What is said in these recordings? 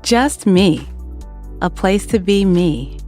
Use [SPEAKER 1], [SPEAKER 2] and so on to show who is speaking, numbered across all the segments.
[SPEAKER 1] Just me, a place to be me,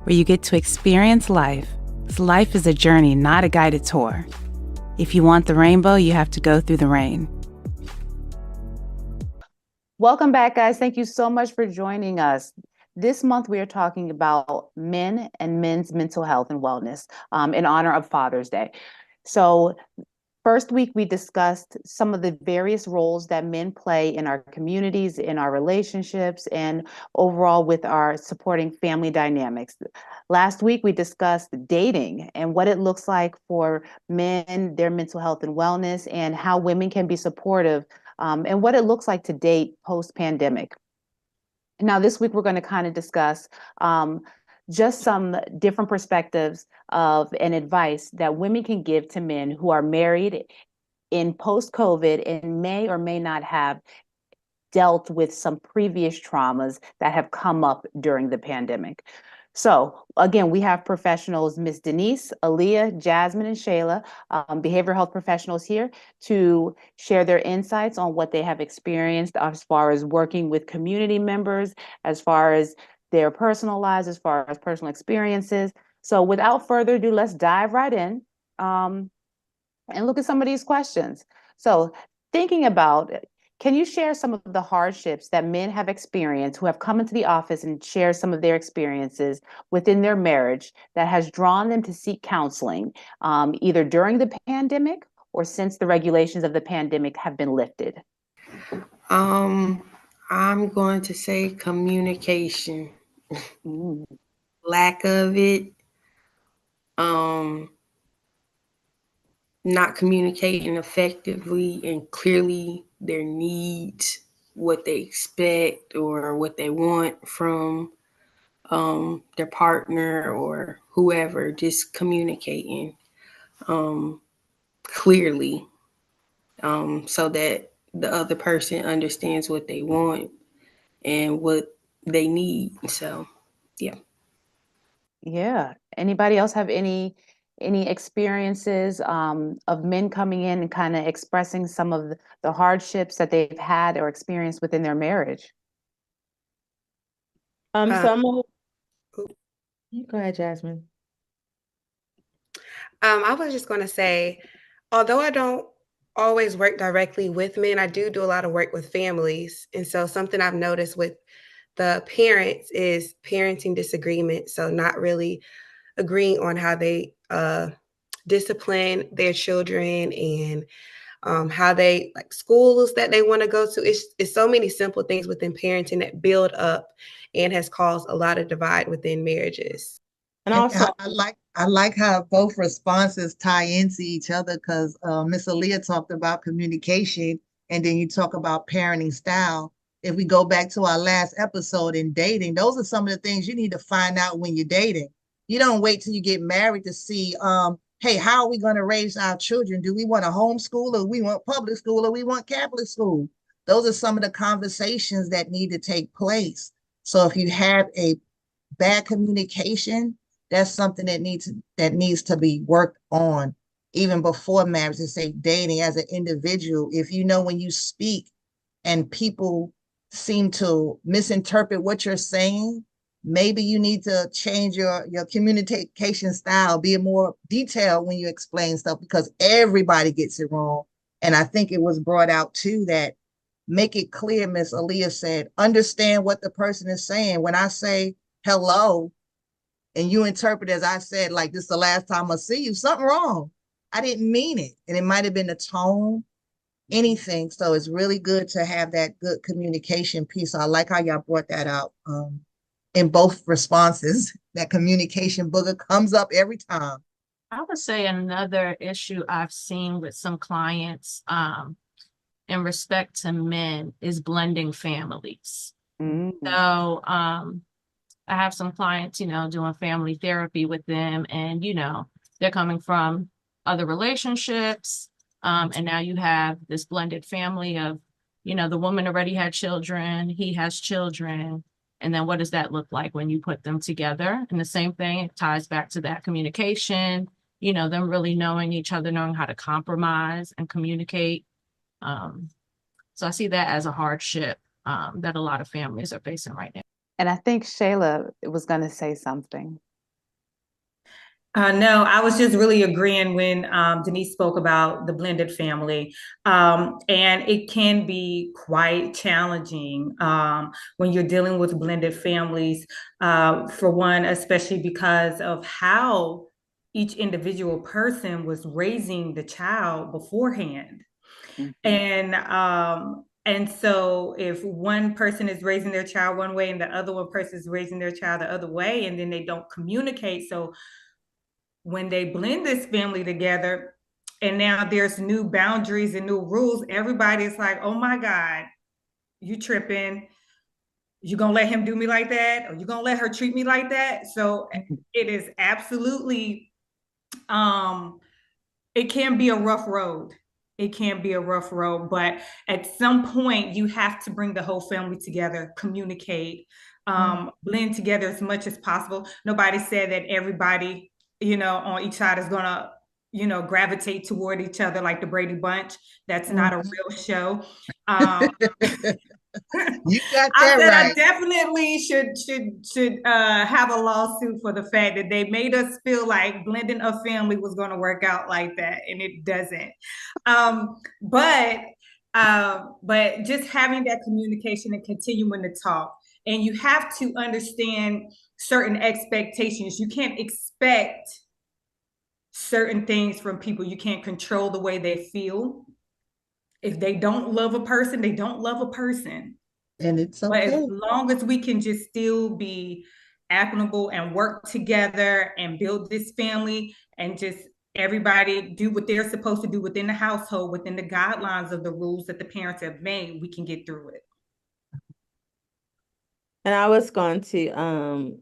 [SPEAKER 1] where you get to experience life. 'Cause life is a journey, not a guided tour. If you want the rainbow, you have to go through the rain.
[SPEAKER 2] Welcome back, guys. Thank you so much for joining us. This month, we are talking about men and men's mental health and wellness in honor of Father's Day. So, first week, we discussed some of the various roles that men play in our communities, in our relationships, and overall with our supporting family dynamics. Last week, we discussed dating and what it looks like for men, their mental health and wellness, and how women can be supportive, and what it looks like to date post-pandemic. Now, this week, we're going to kind of discuss just some different perspectives of and advice that women can give to men who are married in post-COVID and may or may not have dealt with some previous traumas that have come up during the pandemic. So again, we have professionals, Ms. Denise, Aaliyah, Jasmine, and Shayla, behavioral health professionals here to share their insights on what they have experienced as far as working with community members, as far as their personal lives, as far as personal experiences. So without further ado, let's dive right in and look at some of these questions. So thinking about it, can you share some of the hardships that men have experienced who have come into the office and share some of their experiences within their marriage that has drawn them to seek counseling, either during the pandemic or since the regulations of the pandemic have been lifted?
[SPEAKER 3] I'm going to say communication.
[SPEAKER 2] Mm.
[SPEAKER 3] Lack of it. Not communicating effectively and clearly their needs, what they expect or what they want from their partner or whoever, just communicating clearly so that the other person understands what they want and what they need. So, yeah.
[SPEAKER 2] Yeah. Anybody else have any experiences of men coming in and kind of expressing some of the hardships that they've had or experienced within their marriage?
[SPEAKER 4] So
[SPEAKER 3] Uh,
[SPEAKER 4] I'm gonna you go ahead, Jasmine.
[SPEAKER 5] I was just going to say, although I don't always work directly with men, I do a lot of work with families. And so something I've noticed with the parents is parenting disagreement. So not really agreeing on how they discipline their children and how they like schools that they want to go to. It's so many simple things within parenting that build up and has caused a lot of divide within marriages.
[SPEAKER 4] And
[SPEAKER 6] And
[SPEAKER 4] also,
[SPEAKER 6] I like how both responses tie into each other because Miss Aaliyah talked about communication and then you talk about parenting style. If we go back to our last episode in dating, those are some of the things you need to find out when you're dating. You don't wait till you get married to see, hey, how are we going to raise our children? Do we want a homeschool or we want public school or we want Catholic school? Those are some of the conversations that need to take place. So if you have a bad communication, that's something that needs to be worked on even before marriage. To say dating as an individual, if you know when you speak and people seem to misinterpret what you're saying, maybe you need to change your communication style, be more detailed when you explain stuff because everybody gets it wrong. And I think it was brought out too that make it clear. Miss Aaliyah said, understand what the person is saying. When I say hello, and you interpret as I said, like this is the last time I see you, something wrong. I didn't mean it. And it might have been the tone, anything. So it's really good to have that good communication piece. I like how y'all brought that out in both responses. That communication booger comes up every time.
[SPEAKER 7] I would say another issue I've seen with some clients in respect to men is blending families.
[SPEAKER 2] Mm.
[SPEAKER 7] So I have some clients, doing family therapy with them and, they're coming from other relationships. And now you have this blended family of, the woman already had children, he has children. And then what does that look like when you put them together? And the same thing, it ties back to that communication, them really knowing each other, knowing how to compromise and communicate. So I see that as a hardship that a lot of families are facing right now.
[SPEAKER 2] And I think Shayla was going to say something.
[SPEAKER 8] No, I was just really agreeing when Denise spoke about the blended family. And it can be quite challenging when you're dealing with blended families, for one, especially because of how each individual person was raising the child beforehand. And so if one person is raising their child one way and the other one person is raising their child the other way, and then they don't communicate. So when they blend this family together and now there's new boundaries and new rules, everybody's like, oh my God, you tripping. You gonna let him do me like that? Or you gonna let her treat me like that? So it is absolutely, it can be a rough road. It can be a rough road, but at some point you have to bring the whole family together, communicate, blend together as much as possible. Nobody said that everybody, on each side is gonna, gravitate toward each other like the Brady Bunch. That's not a real show.
[SPEAKER 6] You got
[SPEAKER 8] I
[SPEAKER 6] that
[SPEAKER 8] said
[SPEAKER 6] right.
[SPEAKER 8] I definitely should have a lawsuit for the fact that they made us feel like blending a family was going to work out like that, and it doesn't. But just having that communication and continuing to talk, and you have to understand certain expectations. You can't expect certain things from people. You can't control the way they feel. If they don't love a person, they don't love a person.
[SPEAKER 6] And it's
[SPEAKER 8] But as
[SPEAKER 6] okay.
[SPEAKER 8] long as we can just still be equitable and work together and build this family and just everybody do what they're supposed to do within the household, within the guidelines of the rules that the parents have made, we can get through it.
[SPEAKER 4] And I was going to,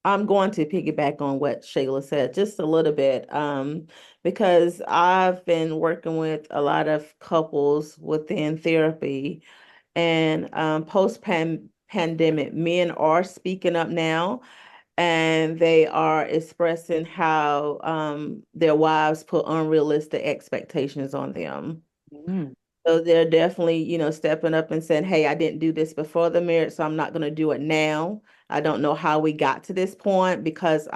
[SPEAKER 4] I'm going to piggyback on what Shayla said just a little bit, because I've been working with a lot of couples within therapy, and post-pandemic, men are speaking up now, and they are expressing how their wives put unrealistic expectations on them. So they're definitely, stepping up and saying, hey, I didn't do this before the marriage, so I'm not going to do it now. I don't know how we got to this point because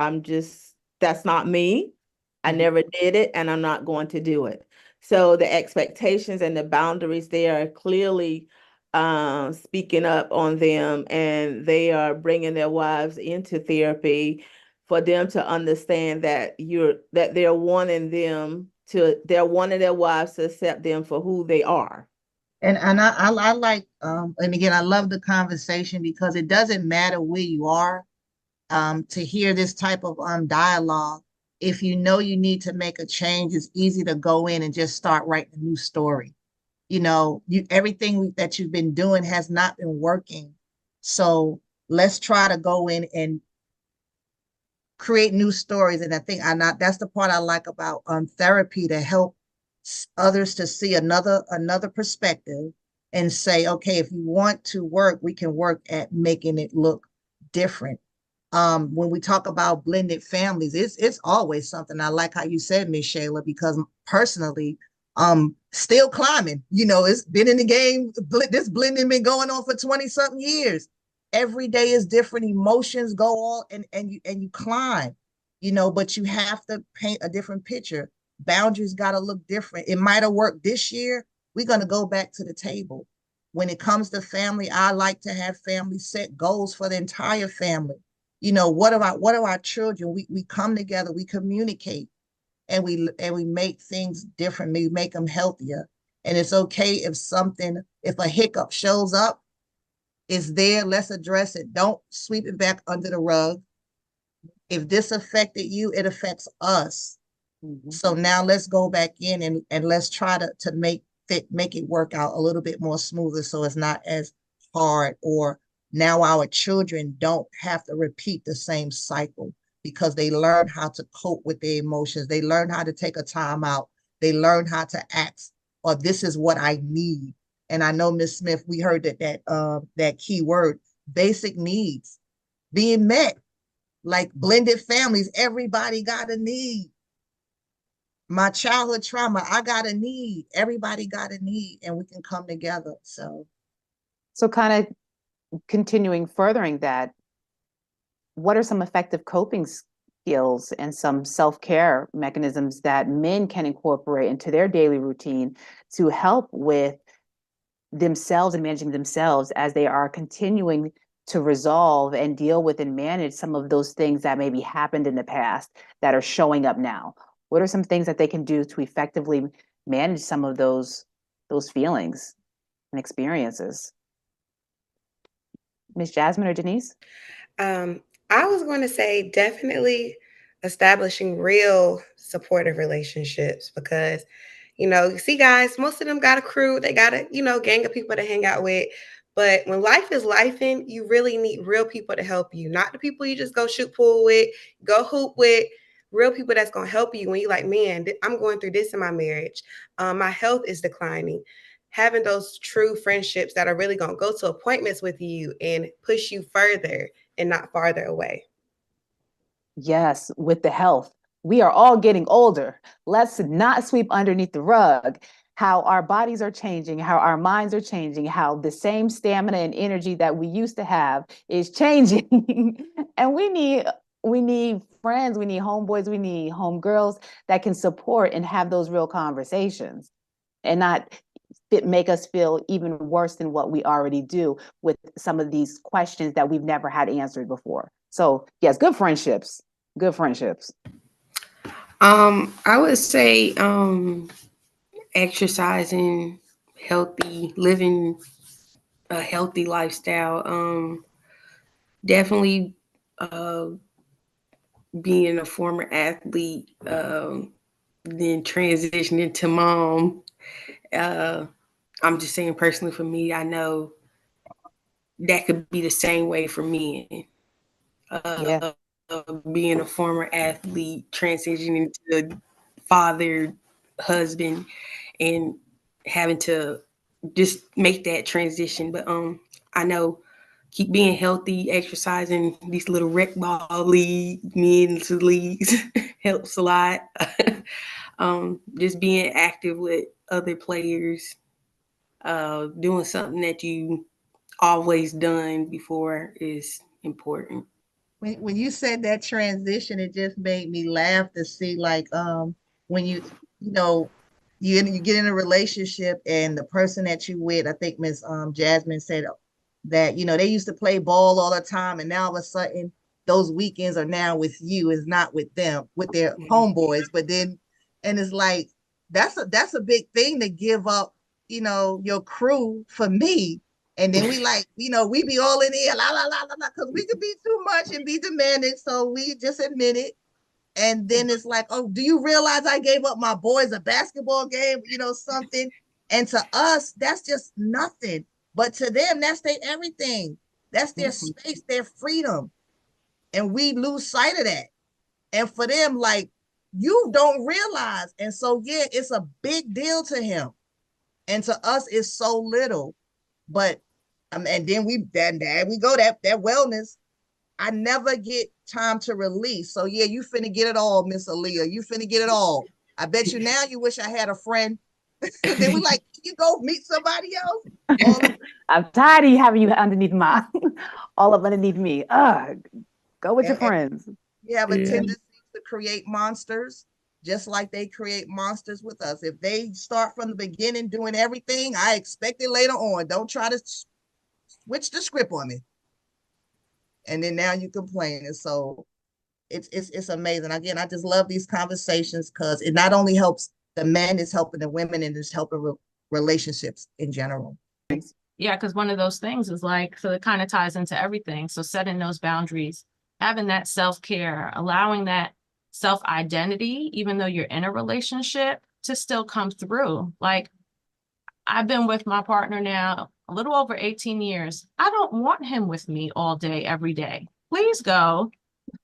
[SPEAKER 4] that's not me. I never did it, and I'm not going to do it. So the expectations and the boundaries there are clearly speaking up on them, and they are bringing their wives into therapy for them to understand that they're wanting their wives to accept them for who they are.
[SPEAKER 6] And I like and again, I love the conversation because it doesn't matter where you are, to hear this type of dialogue. If you know you need to make a change, it's easy to go in and just start writing a new story. Everything that you've been doing has not been working. So let's try to go in and create new stories. And that's the part I like about therapy, to help others to see another perspective and say, okay, if you want to work, we can work at making it look different. When we talk about blended families, it's always something. I like how you said, Miss Shayla, because personally, still climbing. It's been in the game. This blending been going on for 20 something years. Every day is different. Emotions go all and you climb, but you have to paint a different picture. Boundaries got to look different. It might have worked this year. We're going to go back to the table. When it comes to family, I like to have family set goals for the entire family. What are our children? We come together, we communicate, and we make things different. We make them healthier. And it's okay if a hiccup shows up, it's there, let's address it. Don't sweep it back under the rug. If this affected you, it affects us. So now let's go back in and let's try to make it work out a little bit more smoother, so it's not as hard, or now our children don't have to repeat the same cycle because they learn how to cope with their emotions. They learn how to take a time out. They learn how to ask, or this is what I need. And I know, Ms. Smith, we heard that key word, basic needs being met. Like blended families, everybody got a need. My childhood trauma, I got a need. Everybody got a need, and we can come together. So
[SPEAKER 2] So kind of continuing furthering that, what are some effective coping skills and some self-care mechanisms that men can incorporate into their daily routine to help with themselves and managing themselves as they are continuing to resolve and deal with and manage some of those things that maybe happened in the past that are showing up now? What are some things that they can do to effectively manage some of those feelings and experiences? Miss Jasmine or Denise?
[SPEAKER 5] I was going to say definitely establishing real supportive relationships because, you see, guys, most of them got a crew, they got a, gang of people to hang out with. But when life is lifing, you really need real people to help you, not the people you just go shoot pool with, go hoop with. Real people that's going to help you when you're like, man, I'm going through this in my marriage. My health is declining. Having those true friendships that are really going to go to appointments with you and push you further and not farther away.
[SPEAKER 2] Yes, with the health. We are all getting older. Let's not sweep underneath the rug how our bodies are changing, how our minds are changing, how the same stamina and energy that we used to have is changing. And we need friends, we need homeboys, we need homegirls that can support and have those real conversations and not make us feel even worse than what we already do with some of these questions that we've never had answered before. So yes, good friendships. Good friendships.
[SPEAKER 3] I would say exercising, healthy, living a healthy lifestyle. Definitely being a former athlete, then transitioning to mom. I'm just saying personally for me, I know that could be the same way for me.
[SPEAKER 2] Yeah.
[SPEAKER 3] Being a former athlete, transitioning to father, husband, and having to just make that transition. But I know keep being healthy, exercising, these little rec ball league, men's leagues helps a lot. Just being active with other players, doing something that you always done before is important.
[SPEAKER 6] When you said that transition, it just made me laugh to see like when you know you get in a relationship and the person that you with, I think Miss Jasmine said that they used to play ball all the time and now all of a sudden those weekends are now with you, is not with them, with their homeboys. But then and it's like that's a big thing to give up, your crew for me. And then we like, we be all in here, la la la la la, because we could be too much and be demanding. So we just admit it. And then it's like, oh, do you realize I gave up my boys a basketball game, something? And to us, that's just nothing. But to them, that's their everything. That's their space, their freedom. And we lose sight of that. And for them, like, you don't realize. And so, yeah, it's a big deal to him. And to us, it's so little. But and then there we go, that wellness. I never get time to release. So yeah, you finna get it all, Miss Aaliyah. You finna get it all. I bet you now you wish I had a friend. Then we like, can you go meet somebody else?
[SPEAKER 2] I'm tired of you having you underneath all up underneath me. Go with your friends.
[SPEAKER 6] We have a tendency to create monsters, just like they create monsters with us. If they start from the beginning doing everything, I expect it later on. Don't try to switch the script on me. And then now you complain. And so it's amazing. Again, I just love these conversations because it not only helps the men, it's helping the women, and it's helping relationships in general.
[SPEAKER 7] Yeah, because one of those things is like, so it kind of ties into everything. So setting those boundaries, having that self-care, allowing that self-identity, even though you're in a relationship, to still come through. Like, I've been with my partner now a little over 18 years. I don't want him with me all day, every day. Please go.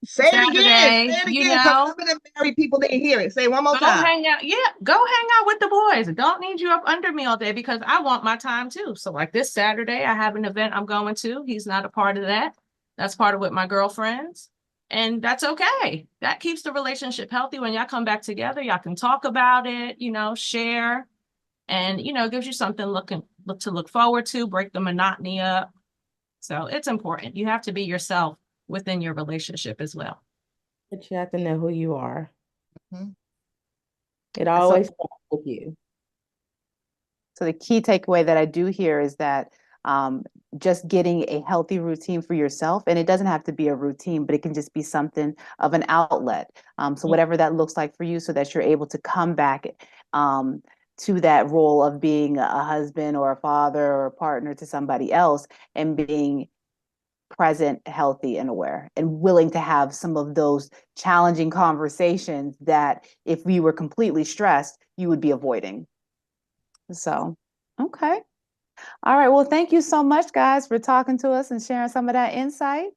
[SPEAKER 6] Say it again. Say it again. Because some of the married people didn't hear it. Say it one more time.
[SPEAKER 7] Hang out. Yeah, go hang out with the boys. Don't need you up under me all day because I want my time too. So like this Saturday, I have an event I'm going to. He's not a part of that. That's part of with my girlfriends. And that's okay. That keeps the relationship healthy. When y'all come back together, y'all can talk about it, share. and, gives you something to look forward to, break the monotony up. So it's important. You have to be yourself within your relationship as well.
[SPEAKER 4] But you have to know who you are.
[SPEAKER 6] Mhm.
[SPEAKER 4] It always starts with you.
[SPEAKER 2] So the key takeaway that I do here is that just getting a healthy routine for yourself, and it doesn't have to be a routine, but it can just be something of an outlet. So whatever that looks like for you, so that you're able to come back to that role of being a husband or a father or a partner to somebody else, and being present, healthy, and aware, and willing to have some of those challenging conversations that if we were completely stressed, you would be avoiding. So, okay. All right. Well, thank you so much, guys, for talking to us and sharing some of that insight.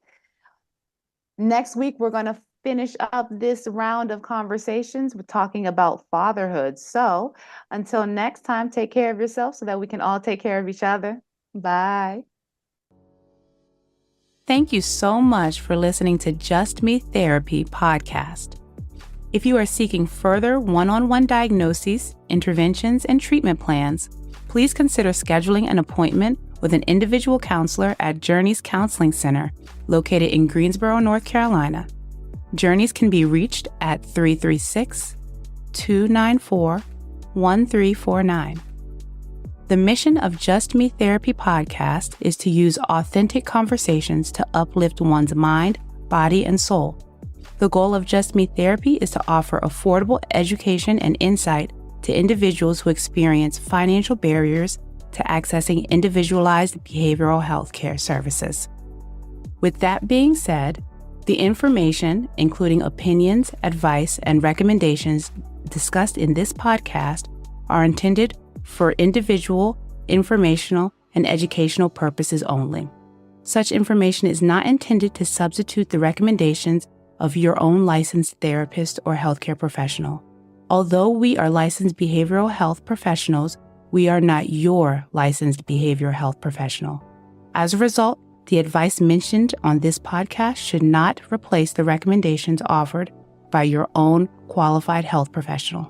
[SPEAKER 2] Next week, we're going to finish up this round of conversations with talking about fatherhood. So until next time, take care of yourself so that we can all take care of each other. Bye.
[SPEAKER 1] Thank you so much for listening to Just Me Therapy podcast. If you are seeking further one-on-one diagnoses, interventions, and treatment plans, please consider scheduling an appointment with an individual counselor at Journeys Counseling Center, located in Greensboro, North Carolina. Journeys can be reached at 336-294-1349. The mission of Just Me Therapy podcast is to use authentic conversations to uplift one's mind, body, and soul. The goal of Just Me Therapy is to offer affordable education and insight to individuals who experience financial barriers to accessing individualized behavioral health care services. With that being said, the information, including opinions, advice, and recommendations discussed in this podcast, are intended for individual, informational, and educational purposes only. Such information is not intended to substitute the recommendations of your own licensed therapist or healthcare professional. Although we are licensed behavioral health professionals, we are not your licensed behavioral health professional. As a result, the advice mentioned on this podcast should not replace the recommendations offered by your own qualified health professional.